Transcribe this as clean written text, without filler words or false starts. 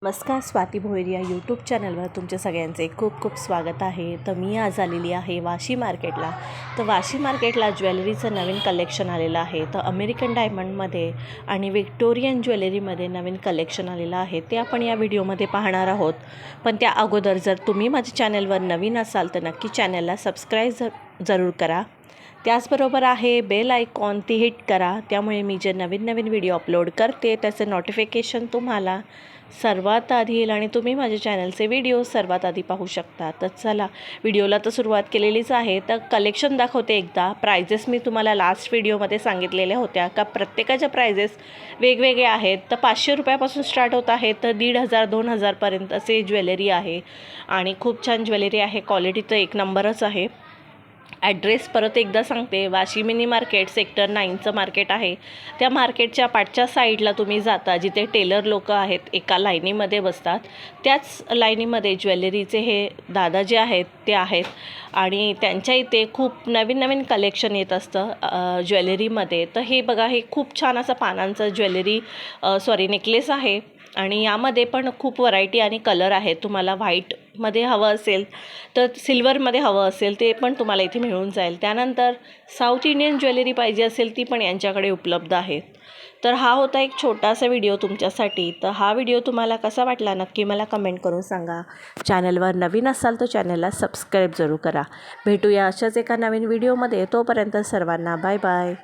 नमस्कार, स्वाती भोईर या यूट्यूब चॅनलवर तुमच्या सगळ्यांचे खूप खूप स्वागत आहे. तर मी आज आलेली आहे वाशी मार्केटला. तर वाशी मार्केटला ज्वेलरीचं नवीन कलेक्शन आलेलं आहे. तर अमेरिकन डायमंडमध्ये आणि विक्टोरियन ज्वेलरीमध्ये नवीन कलेक्शन आलेलं आहे, ते आपण या व्हिडिओमध्ये पाहणार आहोत. पण त्या अगोदर जर तुम्ही माझ्या चॅनलवर नवीन असाल तर नक्की चॅनलला सबस्क्राईब जरूर करा. त्याचबरोबर आहे बेल आयकॉन ती हिट करा, त्यामुळे मी जे नवीन नवीन व्हिडिओ अपलोड करते त्याचं नोटिफिकेशन तुम्हाला सर्वात आधी येईल आणि तुम्ही माझ्या चॅनलचे व्हिडिओ सर्वात आधी पाहू शकता. तर चला, व्हिडिओला तर सुरुवात केलेलीच आहे. तर कलेक्शन दाखवते एकदा. प्राइजेस मी तुम्हाला लास्ट व्हिडिओमध्ये सांगितलेल्या होत्या का प्रत्येकाच्या प्राइजेस वेगवेगळे आहेत. तर 500 रुपयापासून स्टार्ट होत आहे तर 1500-2000पर्यंत असे ज्वेलरी आहे आणि खूप छान ज्वेलरी आहे. क्वालिटी तर एक नंबरच आहे. ॲड्रेस परत एकदा सांगते, वाशी मिनी मार्केट सेक्टर 9चं मार्केट आहे. त्या मार्केटच्या पाठच्या साईडला तुम्ही जाता, जिथे टेलर लोक आहेत एका लाईनीमध्ये बसतात, त्याच लाईनीमध्ये ज्वेलरीचे हे दादा जे आहेत ते आहेत आणि त्यांच्या इथे खूप नवीन नवीन कलेक्शन येत असतं ज्वेलरीमध्ये. तर हे बघा, हे खूप छान असं पानांचं ज्वेलरी नेकलेस आहे आणि यामध्ये पण खूप व्हरायटी आणि कलर आहेत. तुम्हाला व्हाईटमध्ये हवं असेल तर सिल्वरमध्ये हवं असेल ते पण तुम्हाला इथे मिळून जाईल. त्यानंतर साऊथ इंडियन ज्वेलरी पाहिजे असेल ती पण यांच्याकडे उपलब्ध आहे. तर हा होता एक छोटासा व्हिडिओ तुमच्यासाठी. तर हा व्हिडिओ तुम्हाला कसा वाटला नक्की मला कमेंट करून सांगा. चॅनलवर नवीन असाल तर चॅनलला सबस्क्राईब जरूर करा. भेटूया अशाच एका नवीन व्हिडिओमध्ये. तोपर्यंत सर्वांना बाय बाय.